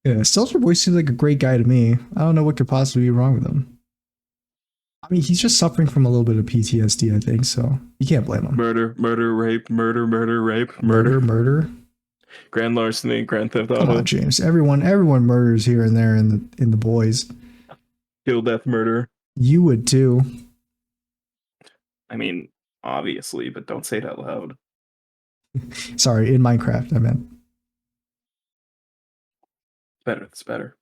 Yeah, Soldier Boy seems like a great guy to me. I don't know what could possibly be wrong with him. I mean, he's just suffering from a little bit of PTSD, I think, so you can't blame him. Murder, rape. Murder. Grand larceny, Grand Theft Come Auto, on, James. Everyone murders here and there in the boys. kill, death, murder. You would too. I mean, obviously, but don't say it out loud. Sorry, in Minecraft, I meant. Better, it's better.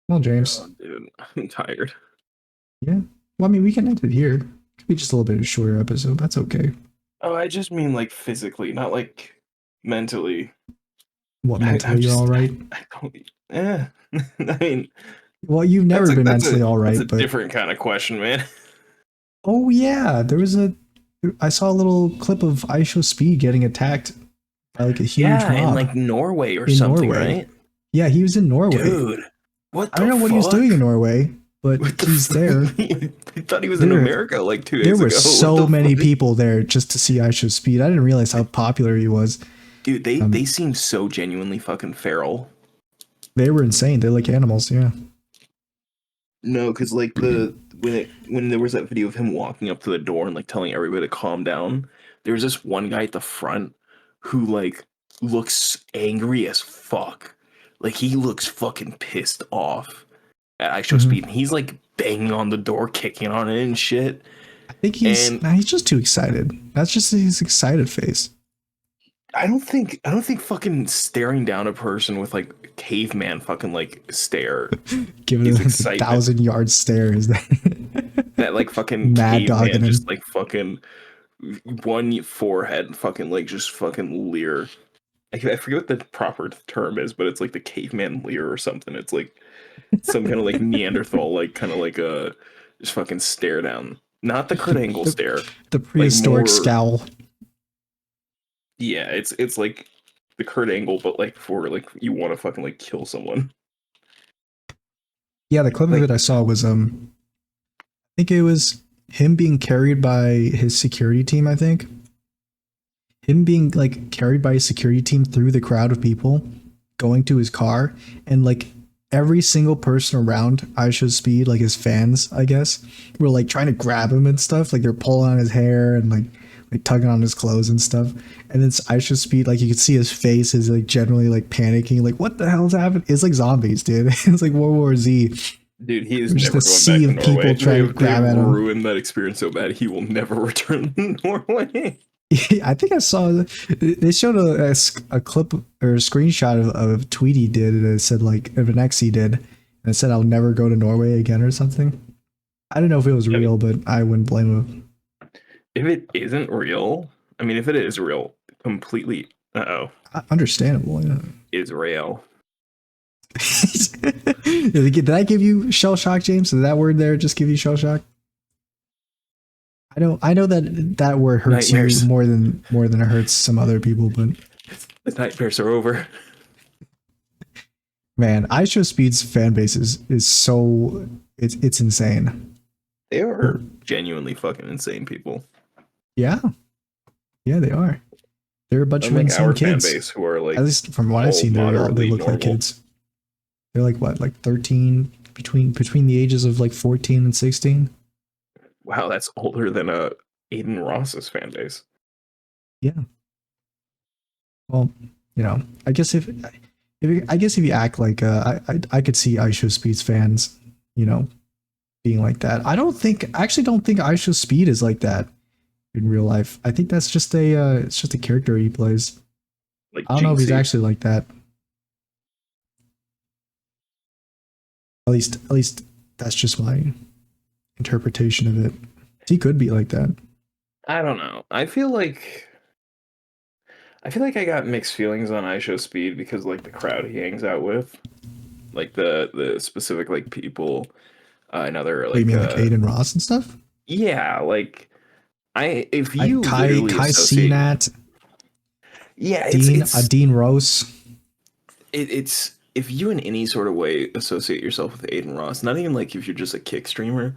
Well, James. Oh, dude, I'm tired. Yeah. Well, I mean, we can end it here. It could be just a little bit of a shorter episode. That's okay. Oh, I just mean like physically, not like mentally. What, mentally you're all right? I don't. I mean, well, you've never been mentally all right. That's a different kind of question, man. Oh yeah, I saw a little clip of IShowSpeed getting attacked by like a huge mob in like Norway or something, Norway. right? Yeah, he was in Norway. Dude, what? I don't know what he was doing in Norway, but he's there. I thought he was in America like 2 days ago. There were so many people there just to see IShowSpeed. I didn't realize how popular he was. Dude, they seem so genuinely fucking feral. They were insane. They're like animals, yeah. No, because like when there was that video of him walking up to the door and like telling everybody to calm down, there was this one guy at the front who like looks angry as fuck. Like he looks fucking pissed off at IShowSpeed, and he's like banging on the door, kicking on it and shit. I think he's just too excited. That's just his excited face. I don't think fucking staring down a person with like caveman fucking like stare. Give it a 1,000-yard stare is that like fucking mad dog and just like fucking one forehead fucking like just fucking leer. I forget what the proper term is, but it's like the caveman leer or something. It's like some kind of like Neanderthal, like kind of like a just fucking stare down. Not the Kurt Angle stare. The prehistoric scowl. Yeah, it's like the Kurt Angle, but like for like you want to fucking like kill someone. Yeah, the clip of it I saw was I think it was him being carried by his security team, I think. Him being like carried by his security team through the crowd of people going to his car, and like every single person around IShowSpeed, like his fans, I guess, were like trying to grab him and stuff. Like they're pulling on his hair and like tugging on his clothes and stuff. And it's IShowSpeed, like you could see his face is like generally like panicking, like what the hell's happening? It's like zombies, dude. It's like World War Z. Dude, he is just never a sea of people trying to grab at him. Ruined that experience so bad, he will never return to Norway. I think I saw they showed a clip or a screenshot of a tweet he did, and it said like of an ex he did, and it said I'll never go to Norway again or something. I don't know if it was real, but I wouldn't blame him. If it isn't real, I mean, if it is real, completely, understandable. Yeah. Israel. Did I give you shell shock, James? Did that word there just give you shell shock? I know that word hurts you more than it hurts some other people, but the nightmares are over. Man, IShowSpeed's fan base is so it's insane. They are genuinely fucking insane people. Yeah, they are. They're a bunch of insane kids. Fan base who are like, at least from what I've seen, they look like kids. They're like what, like 13, between the ages of like 14 and 16. Wow, that's older than Aiden Ross's fan base. Yeah. Well, you know, I guess if you act like I could see IShowSpeed's fans, you know, being like that. I actually don't think IShowSpeed is like that in real life. I think that's just it's just a character he plays. Like I don't know if he's actually like that. At least that's just my interpretation of it. He could be like that. I don't know. I feel like I got mixed feelings on IShowSpeed because like the crowd he hangs out with, like the specific like people, and other like. You mean like Aiden Ross and stuff? Yeah, like Kai Cenat. Yeah, Dean Rose. It's if you in any sort of way associate yourself with Aiden Ross, not even like if you're just a kick streamer,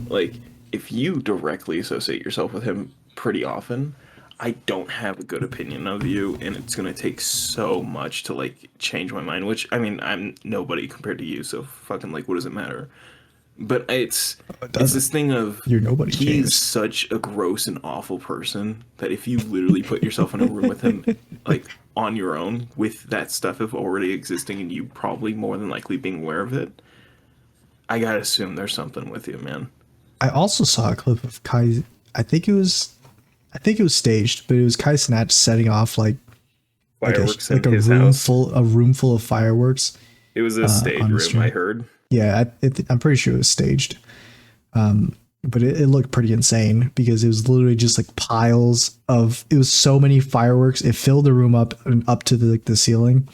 like if you directly associate yourself with him pretty often, I don't have a good opinion of you, and it's gonna take so much to like change my mind. Which I mean, I'm nobody compared to you, so fucking like, what does it matter? But it's this thing of you're nobody. He's such a gross and awful person that if you literally put yourself in a room with him, like on your own, with that stuff of already existing and you probably more than likely being aware of it, I gotta assume there's something with you, man. I also saw a clip of Kai. I think it was staged, but it was Kai Cenat setting off like fireworks like in his room house. a room full of fireworks. It was a stage room, I heard. Yeah, I'm pretty sure it was staged. But it looked pretty insane because it was literally just like piles of. It was so many fireworks. It filled the room up and up to the ceiling.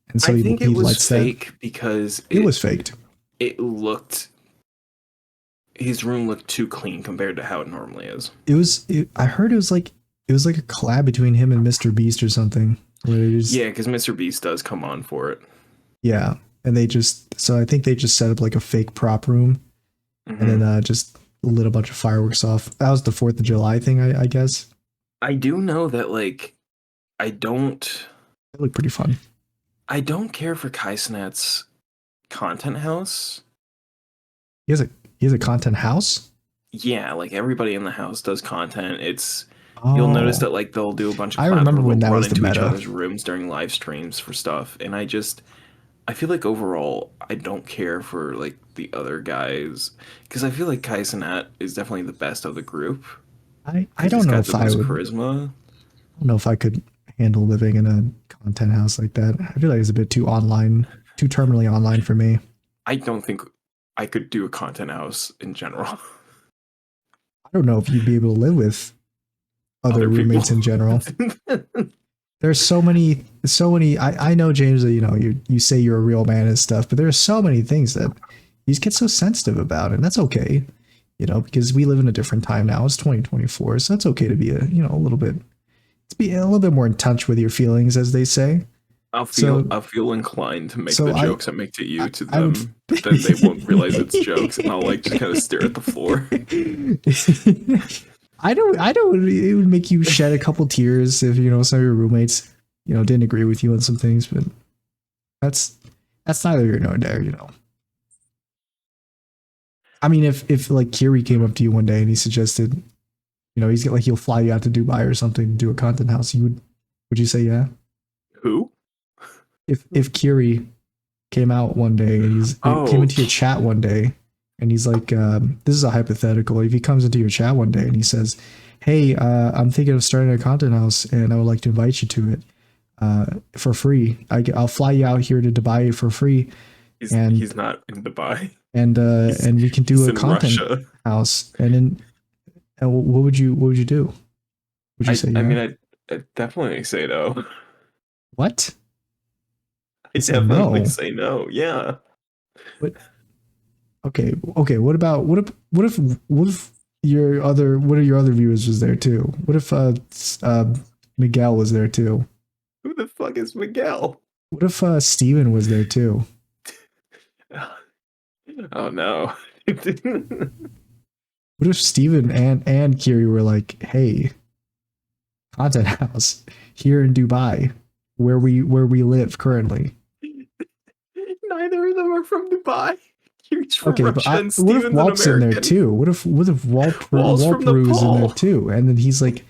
And so I think he it was lights fake that. because it was faked. It looked. His room looked too clean compared to how it normally is. I heard it was like a collab between him and Mr. Beast or something. Yeah, because Mr. Beast does come on for it. Yeah, and so I think they just set up like a fake prop room, and then just lit a bunch of fireworks off. That was the 4th of July thing, I guess. I do know that like it looked pretty fun. I don't care for Kai Cenat's content house. He has a content house? Yeah, like everybody in the house does content. You'll notice that like they'll do a bunch of I remember when that was the meta. Each other's rooms during live streams for stuff, and I feel like overall I don't care for like the other guys because I feel like Kai Cenat is definitely the best of the group. I don't know if I would charisma. I don't know if I could handle living in a content house like that. I feel like it's a bit too terminally online for me. I don't think I could do a content house in general. I don't know if you'd be able to live with other roommates in general. There's so many. I know, James, that you say you're a real man and stuff, but there's so many things that you just get so sensitive about, and that's okay, because we live in a different time now. It's 2024, so it's okay to be a little bit more in touch with your feelings, as they say. I'll feel inclined to make the jokes I make to you to them, but then they won't realize it's jokes, and I'll like just kind of stare at the floor. I don't. It would make you shed a couple tears if some of your roommates didn't agree with you on some things, but that's neither here nor there. I mean, if like Kiri came up to you one day and he suggested, he'll fly you out to Dubai or something to do a content house, would you say yeah? Who? If Kiri came out one day and he came into your chat one day and he's like, this is a hypothetical. If he comes into your chat one day and he says, hey, I'm thinking of starting a content house and I would like to invite you to it for free. I'll fly you out here to Dubai for free. He's not in Dubai. And we can do a content house. And what would you do? Would you say? I mean, I'd definitely say no. What? I definitely say no. Yeah. But okay. What if your other viewers was there too? What if Miguel was there too? Who the fuck is Miguel? What if Steven was there too? Oh no. What if Steven and Kiri were like, hey, content house here in Dubai, where we live currently? Neither of them are from Dubai. Kiri's from okay, Russia, but what if Walt's in there too? What if Waltru's in there too? And then he's like,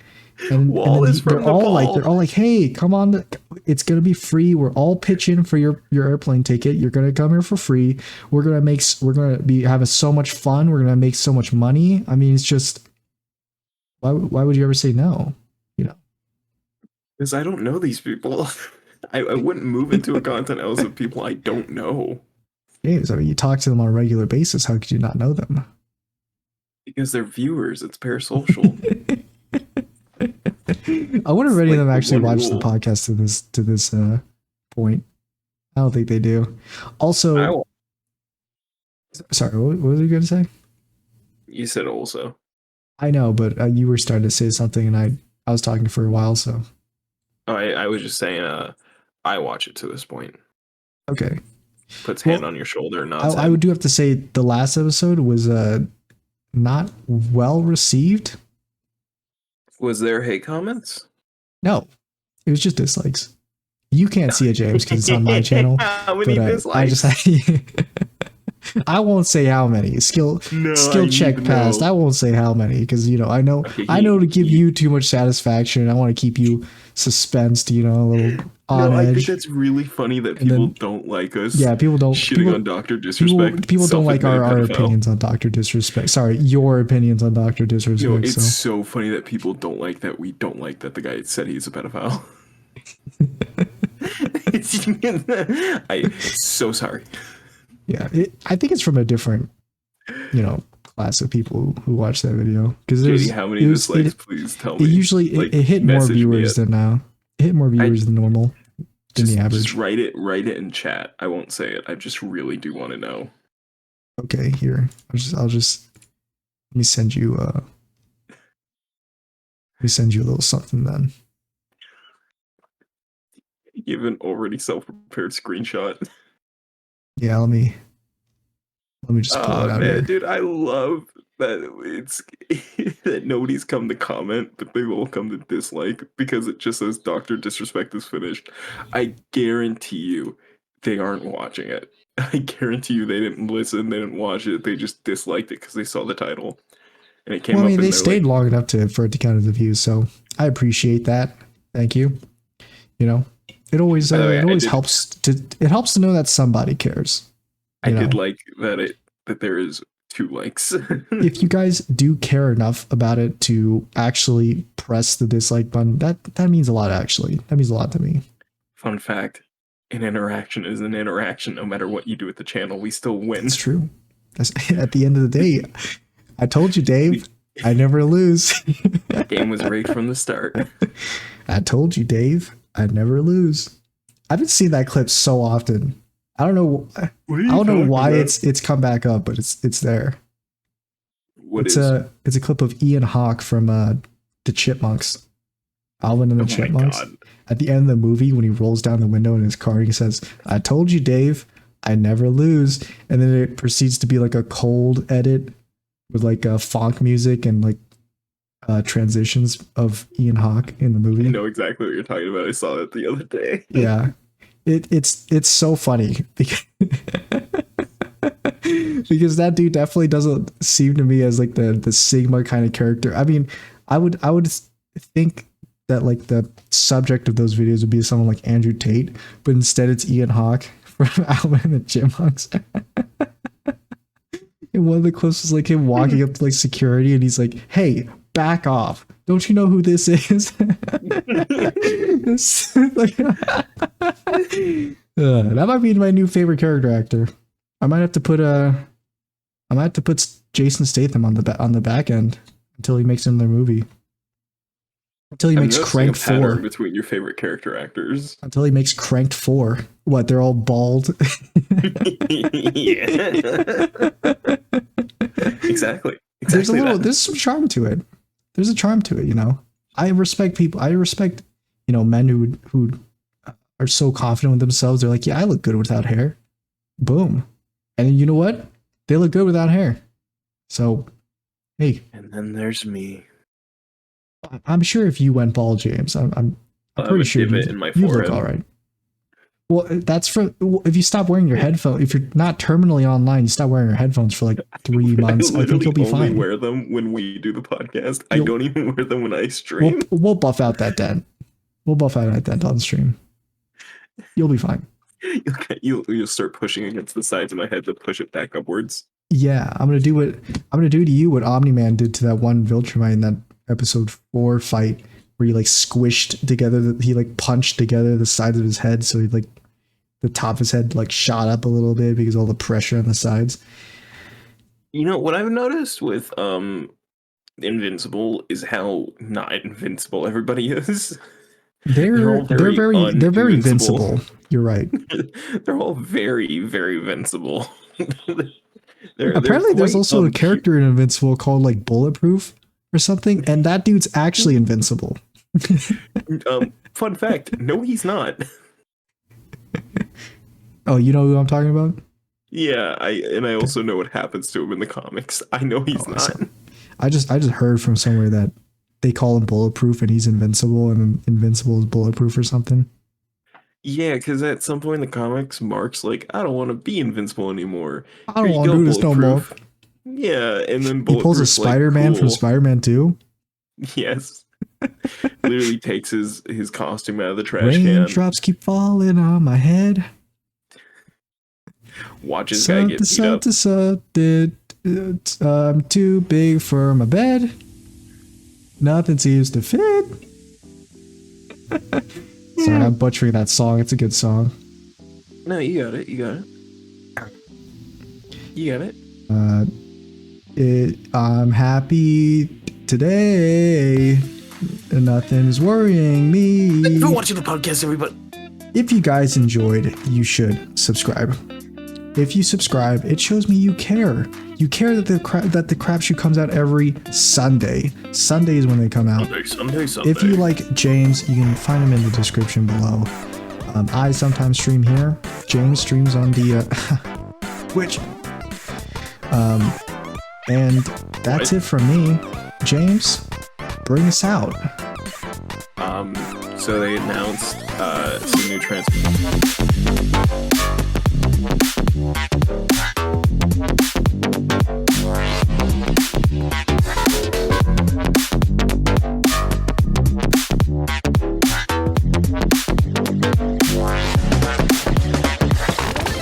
they're all like, hey, come on, it's gonna be free. We're all pitching for your airplane ticket. You're gonna come here for free. We're gonna be having so much fun. We're gonna make so much money. I mean, it's just why would you ever say no? Because I don't know these people. I wouldn't move into a content house of people I don't know. James, I mean, you talk to them on a regular basis. How could you not know them? Because they're viewers. It's parasocial. I wonder if any of them actually watch the podcast to this point. I don't think they do. Also, sorry, what was you going to say? You said also. I know, but you were starting to say something, and I was talking for a while, so. Oh, I was just saying, I watch it to this point. Okay. Puts hand on your shoulder. I would do have to say the last episode was not well received. Was there hate comments? No, it was just dislikes. You can't see it, James, because it's on my channel. How many dislikes? I just I won't say how many. Skill check passed. I won't say how many because I know to give you too much satisfaction. I want to keep you suspensed. A little on edge. I think that's really funny that people don't like us. Yeah, people don't shitting on Dr. Disrespect. People don't like our opinions on Dr. Disrespect. Sorry, your opinions on Dr. Disrespect. It's so funny that people don't like that. We don't like that the guy said he's a pedophile. I'm so sorry. Yeah, I think it's from a different, class of people who watch that video. Because how many dislikes? Please tell me. It hit more viewers than now. It hit more viewers than normal. Than the average. Just write it in chat. I won't say it. I just really do want to know. Okay, here. I'll just let me send you a little something then. You have an already self-prepared screenshot. Yeah, let me just pull it out here. Dude, I love that it's that nobody's come to comment, but they've all come to dislike because it just says Dr. Disrespect is finished. I guarantee you they aren't watching it. I guarantee you they didn't listen, they didn't watch it, they just disliked it because they saw the title. And it came up. They stayed long enough for it to count as a view, so I appreciate that. Thank you. It always helps to know that somebody cares. I did like that there is 2 likes. If you guys do care enough about it to actually press the dislike button, that means a lot. Actually, that means a lot to me. Fun fact: an interaction is an interaction. No matter what you do with the channel, we still win. It's true. At the end of the day, I told you, Dave. I never lose. That game was rigged from the start. I told you, Dave. I'd never lose. I've been seeing that clip so often. I don't know. I don't know why it's come back up, but it's there. It's a clip of Ian Hawke from the Chipmunks, Alvin and the Chipmunks. At the end of the movie, when he rolls down the window in his car, he says, "I told you, Dave, I never lose." And then it proceeds to be like a cold edit with like funk music and like transitions of Ian Hawke in the movie. I know exactly what you're talking about. I saw that the other day. Yeah. It's so funny because because that dude definitely doesn't seem to me as like the Sigma kind of character. I mean, I would think that like the subject of those videos would be someone like Andrew Tate, but instead it's Ian Hawke from Alvin and the Chipmunks. And one of the clips was like him walking up to like security and he's like, "Hey, back off. Don't you know who this is?" That might be my new favorite character actor. I might have to put Jason Statham on the back end until he makes another movie. Until he makes Crank 4. Between your favorite character actors. Until he makes Cranked 4. What, they're all bald? Yeah. Exactly. There's some charm to it. There's a charm to it, I respect people. I respect, men who are so confident with themselves. They're like, yeah, I look good without hair. Boom. And then you know what? They look good without hair. So, hey. And then there's me. I'm sure if you went bald, James, I'm pretty sure you look all right. Well, that's if you stop wearing your headphones. If you're not terminally online, you stop wearing your headphones for like 3 months. I think you'll be fine. I wear them when we do the podcast. I don't even wear them when I stream. We'll buff out that dent. We'll buff out that dent on stream. You'll be fine. You'll start pushing against the sides of my head to push it back upwards. Yeah, I'm gonna do to you what Omni-Man did to that one Viltrumite in that episode 4 fight, where he like squished together. He like punched together the sides of his head, so he like the top of his head like shot up a little bit because of all the pressure on the sides. What I've noticed with Invincible is how not invincible everybody is. They're very invincible. You're right. They're all very, very invincible. Apparently, there's also a character in Invincible called like Bulletproof or something, and that dude's actually invincible. Fun fact: no, he's not. Oh, you know who I'm talking about? Yeah, I also know what happens to him in the comics. I know he's not. Awesome. I just heard from somewhere that they call him Bulletproof and he's invincible, and Invincible is Bulletproof or something. Yeah, because at some point in the comics, Mark's like, I don't want to be invincible anymore. I Here don't you want to go, do this no more. Bulletproof. Yeah, and then He pulls a Bulletproof's like, Spider-Man from cool. Spider-Man 2. Yes. Literally takes his costume out of the trash can. Raindrops keep falling on my head. Watches guy get beat up. I'm too big for my bed. Nothing seems to fit. Sorry, I'm butchering that song. It's a good song. No, you got it. You got it. You got it. I'm happy today. Nothing's worrying me. Thank you for watching the podcast, everybody. If you guys enjoyed, you should subscribe. If you subscribe, it shows me you care. You care that the Crapshoot comes out every Sunday. Sunday is when they come out. Sunday. If you like James, you can find him in the description below. I sometimes stream here. James streams on the Twitch. And that's it from me. James, bring us out. So they announced some new transformations.